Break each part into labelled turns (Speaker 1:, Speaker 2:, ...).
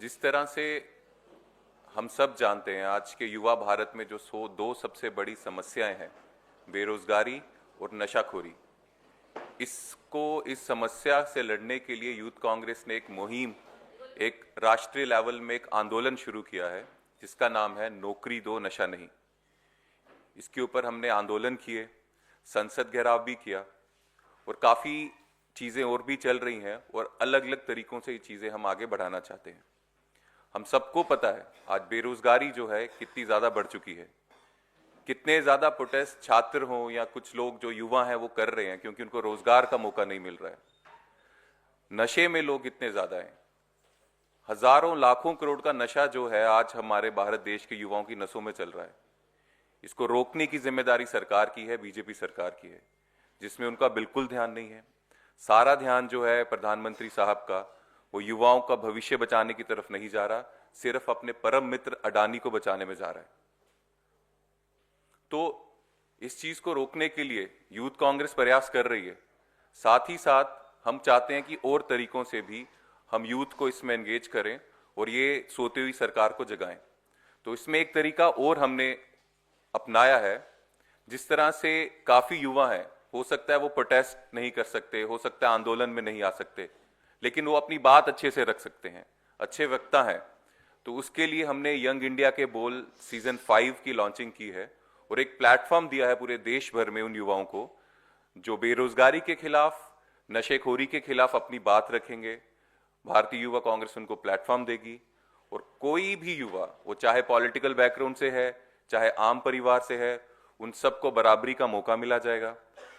Speaker 1: जिस तरह से हम सब जानते हैं, आज के युवा भारत में जो दो सबसे बड़ी समस्याएं हैं, बेरोजगारी और नशाखोरी। इस समस्या से लड़ने के लिए यूथ कांग्रेस ने एक मुहिम, एक राष्ट्रीय लेवल में एक आंदोलन शुरू किया है, जिसका नाम है नौकरी दो नशा नहीं। इसके ऊपर हमने आंदोलन किए, संसद घेराव भी किया और काफ़ी चीज़ें और भी चल रही हैं और अलग अलग तरीकों से ये चीज़ें हम आगे बढ़ाना चाहते हैं। हम सबको पता है आज बेरोजगारी जो है कितनी ज़्यादा बढ़ चुकी है। कितने ज़्यादा प्रोटेस्ट छात्र हों या कुछ लोग जो युवा हैं वो कर रहे हैं क्योंकि उनको रोजगार का मौका नहीं मिल रहा है। नशे में लोग इतने ज़्यादा हैं, हजारों लाखों करोड़ का नशा जो है आज हमारे भारत देश के युवाओं की नसों में चल रहा है। इसको रोकने की जिम्मेदारी सरकार की है, बीजेपी सरकार की है, जिसमें उनका बिल्कुल ध्यान नहीं है। सारा ध्यान जो है प्रधानमंत्री साहब का वो युवाओं का भविष्य बचाने की तरफ नहीं जा रहा, सिर्फ अपने परम मित्र अडानी को बचाने में जा रहा है। तो इस चीज को रोकने के लिए यूथ कांग्रेस प्रयास कर रही है। साथ ही साथ हम चाहते हैं कि और तरीकों से भी हम यूथ को इसमें एंगेज करें और ये सोती हुई सरकार को जगाएं। तो इसमें एक तरीका और हमने अपनाया है। जिस तरह से काफी युवा हैं, हो सकता है वो प्रोटेस्ट नहीं कर सकते, हो सकता है आंदोलन में नहीं आ सकते, लेकिन वो अपनी बात अच्छे से रख सकते हैं, अच्छे वक्ता हैं। तो उसके लिए हमने यंग इंडिया के बोल सीजन 5 की लॉन्चिंग की है और एक प्लेटफॉर्म दिया है पूरे देश भर में उन युवाओं को जो बेरोजगारी के खिलाफ, नशेखोरी के खिलाफ अपनी बात रखेंगे। भारतीय युवा कांग्रेस उनको प्लेटफॉर्म देगी और कोई भी युवा, वो चाहे पॉलिटिकल बैकग्राउंड से है, चाहे आम परिवार से है, उन सबको बराबरी का मौका मिला जाएगा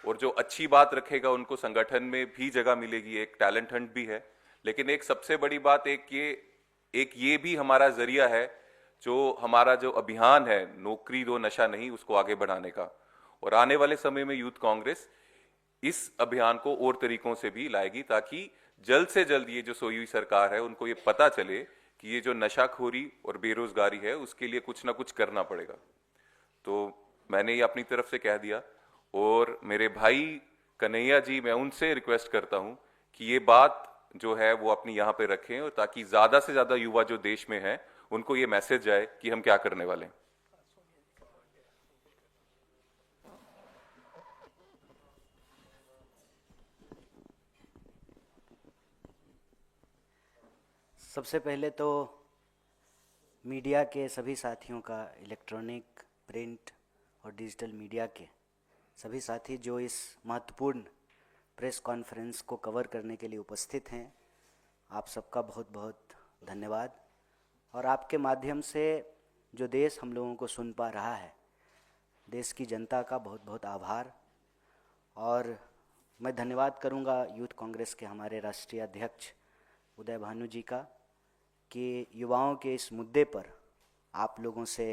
Speaker 1: और जो अच्छी बात रखेगा उनको संगठन में भी जगह मिलेगी। एक टैलेंट हंट भी है, लेकिन एक सबसे बड़ी बात एक ये भी हमारा जरिया है, जो हमारा जो अभियान है नौकरी दो नशा नहीं, उसको आगे बढ़ाने का। और आने वाले समय में यूथ कांग्रेस इस अभियान को और तरीकों से भी लाएगी ताकि जल्द से जल्द ये जो सोई हुई सरकार है उनको ये पता चले कि ये जो नशाखोरी और बेरोजगारी है उसके लिए कुछ ना कुछ करना पड़ेगा। तो मैंने ये अपनी तरफ से कह दिया और मेरे भाई कन्हैया जी, मैं उनसे रिक्वेस्ट करता हूं कि ये बात जो है वो अपनी यहाँ पे रखें और ताकि ज्यादा से ज्यादा युवा जो देश में हैं उनको ये मैसेज जाए कि हम क्या करने वाले हैं।
Speaker 2: सबसे पहले तो मीडिया के सभी साथियों का, इलेक्ट्रॉनिक, प्रिंट और डिजिटल मीडिया के सभी साथी जो इस महत्वपूर्ण प्रेस कॉन्फ्रेंस को कवर करने के लिए उपस्थित हैं, आप सबका बहुत बहुत धन्यवाद। और आपके माध्यम से जो देश हम लोगों को सुन पा रहा है, देश की जनता का बहुत बहुत आभार। और मैं धन्यवाद करूंगा यूथ कांग्रेस के हमारे राष्ट्रीय अध्यक्ष उदय भानु जी का कि युवाओं के इस मुद्दे पर आप लोगों से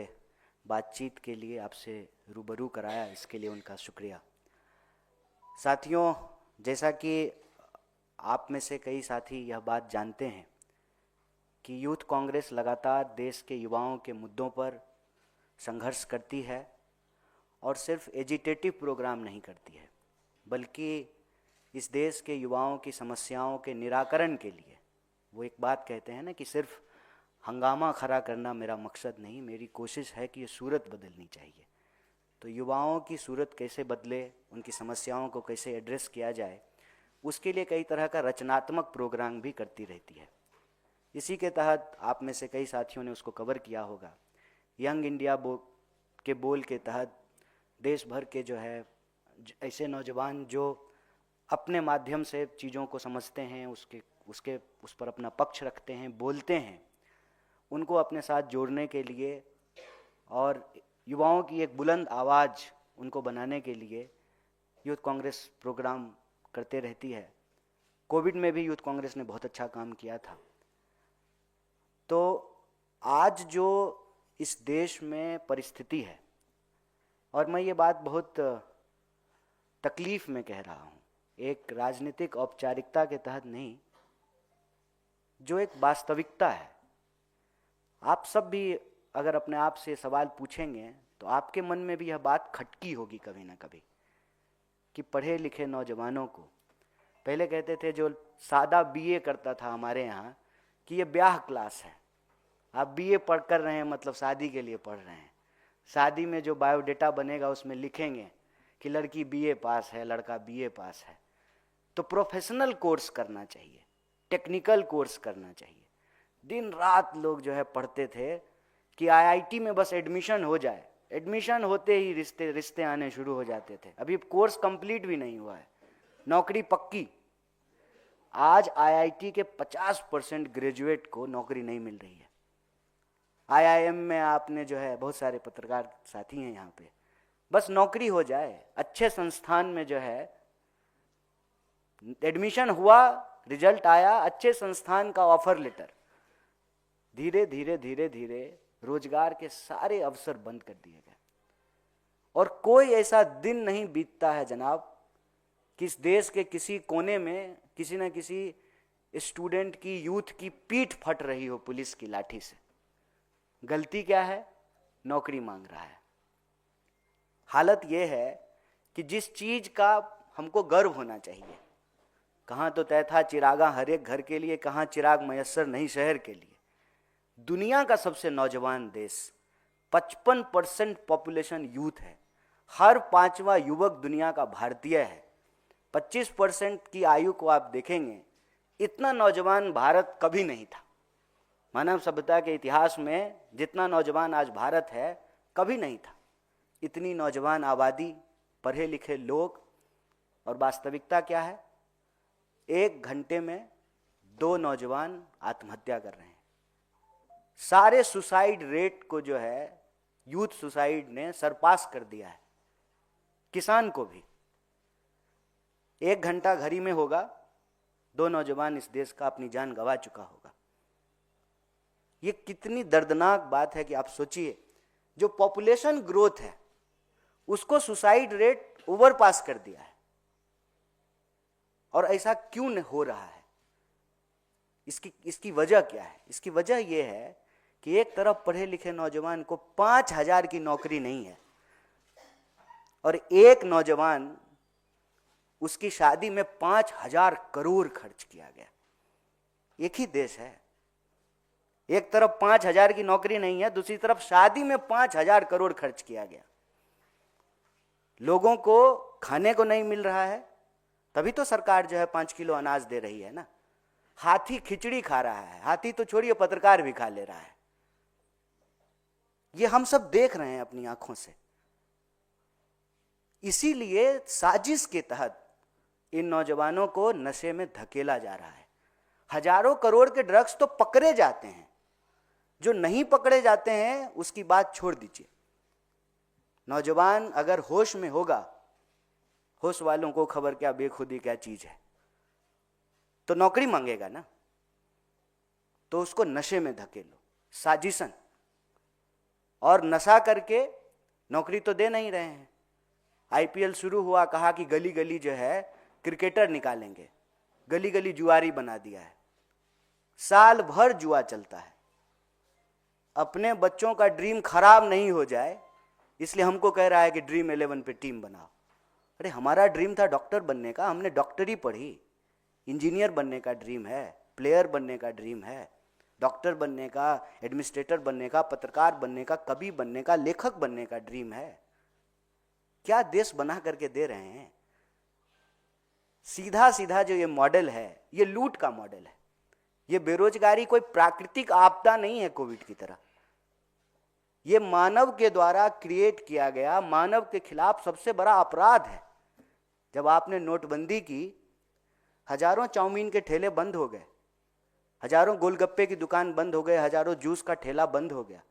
Speaker 2: बातचीत के लिए आपसे रूबरू कराया, इसके लिए उनका शुक्रिया। साथियों, जैसा कि आप में से कई साथी यह बात जानते हैं कि यूथ कांग्रेस लगातार देश के युवाओं के मुद्दों पर संघर्ष करती है और सिर्फ एजिटेटिव प्रोग्राम नहीं करती है, बल्कि इस देश के युवाओं की समस्याओं के निराकरण के लिए, वो एक बात कहते हैं ना कि सिर्फ हंगामा खड़ा करना मेरा मकसद नहीं, मेरी कोशिश है कि ये सूरत बदलनी चाहिए। तो युवाओं की सूरत कैसे बदले, उनकी समस्याओं को कैसे एड्रेस किया जाए, उसके लिए कई तरह का रचनात्मक प्रोग्राम भी करती रहती है। इसी के तहत आप में से कई साथियों ने उसको कवर किया होगा। यंग इंडिया के बोल के तहत देश भर के जो है ऐसे नौजवान जो अपने माध्यम से चीज़ों को समझते हैं, उस पर अपना पक्ष रखते हैं, बोलते हैं, उनको अपने साथ जोड़ने के लिए और युवाओं की एक बुलंद आवाज़ उनको बनाने के लिए यूथ कांग्रेस प्रोग्राम करते रहती है। कोविड में भी यूथ कांग्रेस ने बहुत अच्छा काम किया था। तो आज जो इस देश में परिस्थिति है, और मैं ये बात बहुत तकलीफ में कह रहा हूँ, एक राजनीतिक औपचारिकता के तहत नहीं, जो एक वास्तविकता है। आप सब भी अगर अपने आप से सवाल पूछेंगे तो आपके मन में भी यह बात खटकी होगी कभी ना कभी कि पढ़े लिखे नौजवानों को, पहले कहते थे जो सादा बीए करता था हमारे यहाँ, कि ये ब्याह क्लास है, आप बीए पढ़ कर रहे हैं मतलब शादी के लिए पढ़ रहे हैं। शादी में जो बायोडेटा बनेगा उसमें लिखेंगे कि लड़की बीए पास है, लड़का बीए पास है। तो प्रोफेशनल कोर्स करना चाहिए, टेक्निकल कोर्स करना चाहिए। दिन रात लोग जो है पढ़ते थे कि आईआईटी में बस एडमिशन हो जाए, एडमिशन होते ही रिश्ते आने शुरू हो जाते थे। अभी कोर्स कंप्लीट भी नहीं हुआ है, नौकरी पक्की। आज आईआईटी के 50% ग्रेजुएट को नौकरी नहीं मिल रही है। आईआईएम में आपने जो है बहुत सारे पत्रकार साथी हैं यहाँ पे, बस नौकरी हो जाए, अच्छे संस्थान में जो है एडमिशन हुआ, रिजल्ट आया, अच्छे संस्थान का ऑफर लेटर, धीरे धीरे धीरे धीरे रोजगार के सारे अवसर बंद कर दिए गए। और कोई ऐसा दिन नहीं बीतता है जनाब कि इस देश के किसी कोने में किसी न किसी स्टूडेंट की, यूथ की पीठ फट रही हो पुलिस की लाठी से। गलती क्या है? नौकरी मांग रहा है। हालत यह है कि जिस चीज का हमको गर्व होना चाहिए, कहाँ तो तय था चिरागा हर एक घर के लिए, कहाँ चिराग मयस्सर नहीं शहर के लिए। दुनिया का सबसे नौजवान देश, 55% पॉपुलेशन यूथ है, हर 5वां युवक दुनिया का भारतीय है। 25% की आयु को आप देखेंगे, इतना नौजवान भारत कभी नहीं था। मानव सभ्यता के इतिहास में जितना नौजवान आज भारत है कभी नहीं था। इतनी नौजवान आबादी, पढ़े लिखे लोग, और वास्तविकता क्या है? 1 घंटे में 2 नौजवान आत्महत्या कर रहे हैं। सारे सुसाइड रेट को जो है यूथ सुसाइड ने सरपास कर दिया है। किसान को भी 1 घंटा घड़ी में होगा, 2 नौजवान इस देश का अपनी जान गंवा चुका होगा। ये कितनी दर्दनाक बात है कि आप सोचिए, जो पॉपुलेशन ग्रोथ है उसको सुसाइड रेट ओवरपास कर दिया है। और ऐसा क्यों हो रहा है? इसकी वजह क्या है? इसकी वजह यह है कि एक तरफ पढ़े लिखे नौजवान को 5,000 की नौकरी नहीं है, और एक नौजवान, उसकी शादी में 5,000 करोड़ खर्च किया गया। एक ही देश है, एक तरफ 5,000 की नौकरी नहीं है, दूसरी तरफ शादी में 5,000 करोड़ खर्च किया गया। लोगों को खाने को नहीं मिल रहा है, तभी तो सरकार जो है 5 किलो अनाज दे रही है ना। हाथी खिचड़ी खा रहा है, हाथी तो छोड़िए पत्रकार भी खा ले रहा है। ये हम सब देख रहे हैं अपनी आंखों से। इसीलिए साजिश के तहत इन नौजवानों को नशे में धकेला जा रहा है। हजारों करोड़ के ड्रग्स तो पकड़े जाते हैं, जो नहीं पकड़े जाते हैं उसकी बात छोड़ दीजिए। नौजवान अगर होश में होगा, होश वालों को खबर क्या बेखुदी क्या चीज है, तो नौकरी मांगेगा ना, तो उसको नशे में धकेलो, साजिशन। और नशा करके नौकरी तो दे नहीं रहे हैं। आईपीएल शुरू हुआ, कहा कि गली गली जो है क्रिकेटर निकालेंगे, गली गली जुआरी बना दिया है। साल भर जुआ चलता है। अपने बच्चों का ड्रीम खराब नहीं हो जाए इसलिए हमको कह रहा है कि ड्रीम 11 पे टीम बनाओ। अरे हमारा ड्रीम था डॉक्टर बनने का, हमने डॉक्टरी पढ़ी। इंजीनियर बनने का ड्रीम है, प्लेयर बनने का ड्रीम है, डॉक्टर बनने का, एडमिनिस्ट्रेटर बनने का, पत्रकार बनने का, कवि बनने का, लेखक बनने का ड्रीम है। क्या देश बना करके दे रहे हैं? सीधा सीधा जो ये मॉडल है, ये लूट का मॉडल है। ये बेरोजगारी कोई प्राकृतिक आपदा नहीं है कोविड की तरह। ये मानव के द्वारा क्रिएट किया गया, मानव के खिलाफ सबसे बड़ा अपराध है। जब आपने नोटबंदी की, हजारों चाउमीन के ठेले बंद हो गए, हजारों गोलगप्पे की दुकान बंद हो गए, हजारों जूस का ठेला बंद हो गया,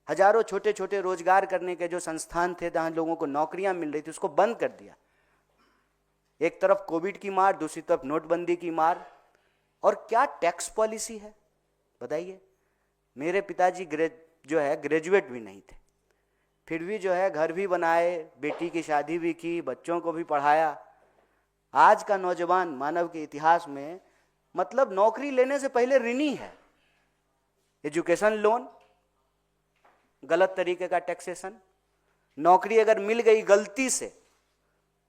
Speaker 2: हजारों छोटे छोटे रोजगार करने के जो संस्थान थे जहां लोगों को नौकरियां मिल रही थी उसको बंद कर दिया। एक तरफ कोविड की मार, दूसरी तरफ नोटबंदी की मार। और क्या टैक्स पॉलिसी है बताइए। मेरे पिताजी जो है ग्रेजुएट भी नहीं थे, फिर भी जो है घर भी बनाए, बेटी की शादी भी की, बच्चों को भी पढ़ाया। आज का नौजवान मानव के इतिहास में मतलब नौकरी लेने से पहले ऋणी है। एजुकेशन लोन, गलत तरीके का टैक्सेशन, नौकरी अगर मिल गई गलती से,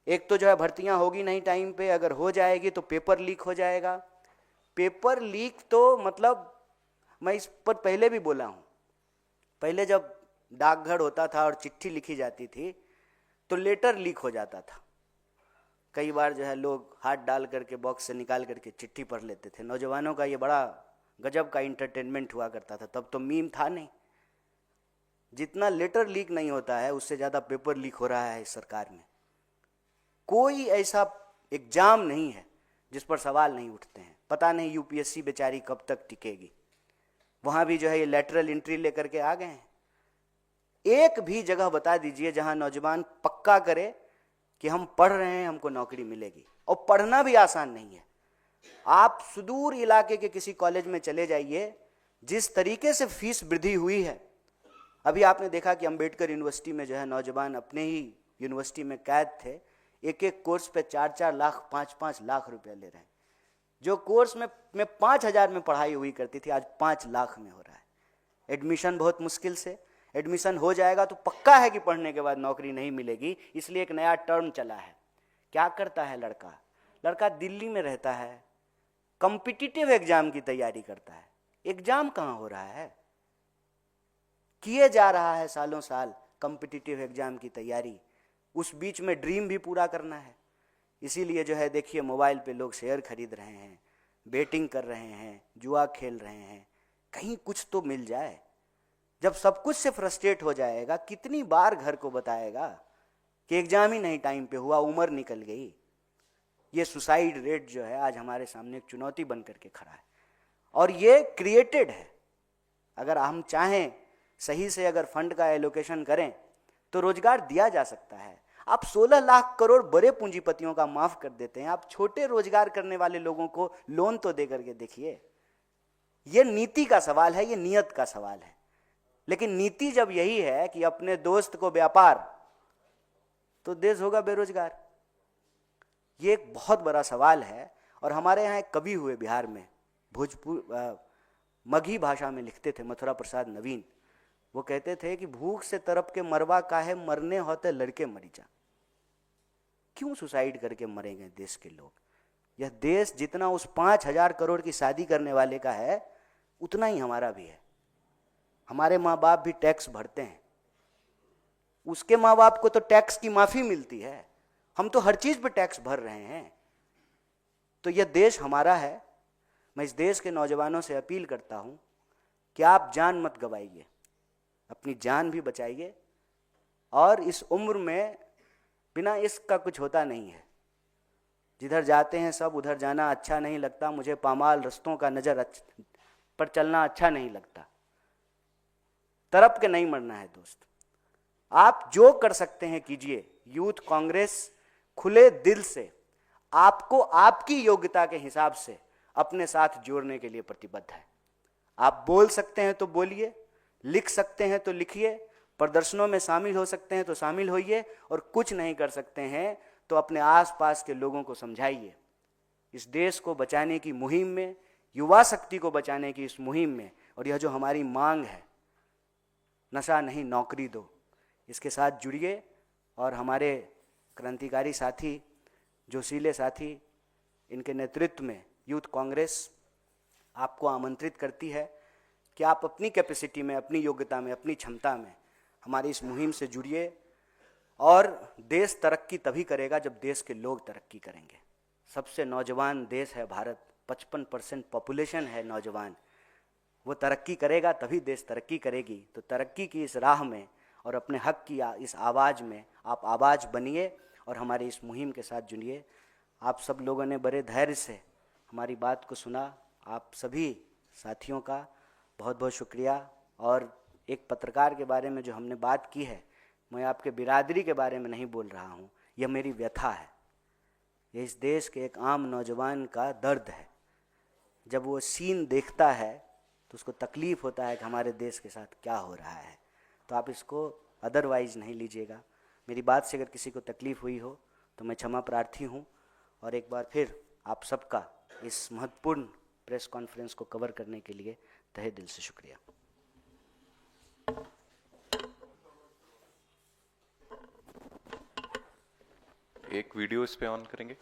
Speaker 2: एक तो जो है भर्तियां होगी नहीं टाइम पे, अगर हो जाएगी तो पेपर लीक हो जाएगा। पेपर लीक तो मतलब मैं इस पर पहले भी बोला हूँ। पहले जब डाकघर होता था और चिट्ठी लिखी जाती थी तो लेटर लीक हो जाता था। कई बार जो है लोग हाथ डाल करके बॉक्स से निकाल करके चिट्ठी पढ़ लेते थे। नौजवानों का ये बड़ा गजब का इंटरटेनमेंट हुआ करता था। तब तो मीम था नहीं। जितना लेटर लीक नहीं होता है उससे ज़्यादा पेपर लीक हो रहा है इस सरकार में। कोई ऐसा एग्जाम नहीं है जिस पर सवाल नहीं उठते हैं। पता नहीं यूपीएससी बेचारी कब तक टिकेगी। वहाँ भी जो है ये लेटरल एंट्री लेकर के आ गए हैं। एक भी जगह बता दीजिए जहाँ नौजवान पक्का करे कि हम पढ़ रहे हैं, हमको नौकरी मिलेगी। और पढ़ना भी आसान नहीं है। आप सुदूर इलाके के किसी कॉलेज में चले जाइए, जिस तरीके से फीस वृद्धि हुई है। अभी आपने देखा कि अंबेडकर यूनिवर्सिटी में जो है नौजवान अपने ही यूनिवर्सिटी में कैद थे, एक एक कोर्स पे 4-4 लाख 5-5 लाख रुपया ले रहे हैं। जो कोर्स में 5,000 में पढ़ाई हुई करती थी आज 5 लाख में हो रहा है। एडमिशन बहुत मुश्किल से, एडमिशन हो जाएगा तो पक्का है कि पढ़ने के बाद नौकरी नहीं मिलेगी। इसलिए एक नया टर्म चला है। क्या करता है लड़का? लड़का दिल्ली में रहता है, कॉम्पिटिटिव एग्जाम की तैयारी करता है। एग्जाम कहाँ हो रहा है? किए जा रहा है सालों साल कॉम्पिटिटिव एग्जाम की तैयारी। उस बीच में ड्रीम भी पूरा करना है। इसीलिए जो है देखिए मोबाइल पे लोग शेयर खरीद रहे हैं, बेटिंग कर रहे हैं, जुआ खेल रहे हैं। कहीं कुछ तो मिल जाए। जब सब कुछ से फ्रस्ट्रेट हो जाएगा, कितनी बार घर को बताएगा कि एग्जाम ही नहीं टाइम पे हुआ, उम्र निकल गई। ये सुसाइड रेट जो है आज हमारे सामने एक चुनौती बन करके खड़ा है और ये क्रिएटेड है। अगर हम चाहें सही से अगर फंड का एलोकेशन करें तो रोजगार दिया जा सकता है। आप 16 लाख करोड़ बड़े पूंजीपतियों का माफ कर देते हैं, आप छोटे रोजगार करने वाले लोगों को लोन तो दे करके देखिए। ये नीति का सवाल है, ये नियत का सवाल है। लेकिन नीति जब यही है कि अपने दोस्त को व्यापार, तो देश होगा बेरोजगार। ये एक बहुत बड़ा सवाल है। और हमारे यहाँ एक कवि हुए बिहार में, मगही भाषा में लिखते थे, मथुरा प्रसाद नवीन। वो कहते थे कि भूख से तरप के मरवा काहे, मरने होते लड़के मरी जा। क्यों सुसाइड करके मरेंगे देश के लोग? यह देश जितना उस 5,000 करोड़ की शादी करने वाले का है उतना ही हमारा भी है। हमारे माँ बाप भी टैक्स भरते हैं, उसके माँ बाप को तो टैक्स की माफी मिलती है। हम तो हर चीज पे टैक्स भर रहे हैं। तो यह देश हमारा है। मैं इस देश के नौजवानों से अपील करता हूं कि आप जान मत गवाइए, अपनी जान भी बचाइए। और इस उम्र में बिना इश्क का कुछ होता नहीं है। जिधर जाते हैं सब उधर जाना अच्छा नहीं लगता। मुझे पामाल रस्तों का नजर पर चलना अच्छा नहीं लगता। तरफ के नहीं मरना है दोस्त। आप जो कर सकते हैं कीजिए। यूथ कांग्रेस खुले दिल से आपको आपकी योग्यता के हिसाब से अपने साथ जोड़ने के लिए प्रतिबद्ध है। आप बोल सकते हैं तो बोलिए, लिख सकते हैं तो लिखिए, प्रदर्शनों में शामिल हो सकते हैं तो शामिल होइए, और कुछ नहीं कर सकते हैं तो अपने आसपास के लोगों को समझाइए। इस देश को बचाने की मुहिम में, युवा शक्ति को बचाने की इस मुहिम में, और यह जो हमारी मांग है, नशा नहीं नौकरी दो, इसके साथ जुड़िए। और हमारे क्रांतिकारी साथी, जोशीले साथी, इनके नेतृत्व में यूथ कांग्रेस आपको आमंत्रित करती है कि आप अपनी कैपेसिटी में, अपनी योग्यता में, अपनी क्षमता में हमारी इस मुहिम से जुड़िए। और देश तरक्की तभी करेगा जब देश के लोग तरक्की करेंगे। सबसे नौजवान देश है भारत, 55% पॉपुलेशन है नौजवान। वो तरक्की करेगा तभी देश तरक्की करेगी। तो तरक्की की इस राह में और अपने हक की इस आवाज़ में आप आवाज़ बनिए और हमारी इस मुहिम के साथ जुड़िए। आप सब लोगों ने बड़े धैर्य से हमारी बात को सुना। आप सभी साथियों का बहुत बहुत शुक्रिया। और एक पत्रकार के बारे में जो हमने बात की है, मैं आपके बिरादरी के बारे में नहीं बोल रहा हूँ, यह मेरी व्यथा है। यह इस देश के एक आम नौजवान का दर्द है। जब वो सीन देखता है तो उसको तकलीफ़ होता है कि हमारे देश के साथ क्या हो रहा है। तो आप इसको अदरवाइज नहीं लीजिएगा। मेरी बात से अगर किसी को तकलीफ़ हुई हो तो मैं क्षमा प्रार्थी हूँ। और एक बार फिर आप सबका इस महत्वपूर्ण प्रेस कॉन्फ्रेंस को कवर करने के लिए तहे दिल से शुक्रिया।
Speaker 1: एक वीडियो इस पे ऑन करेंगे।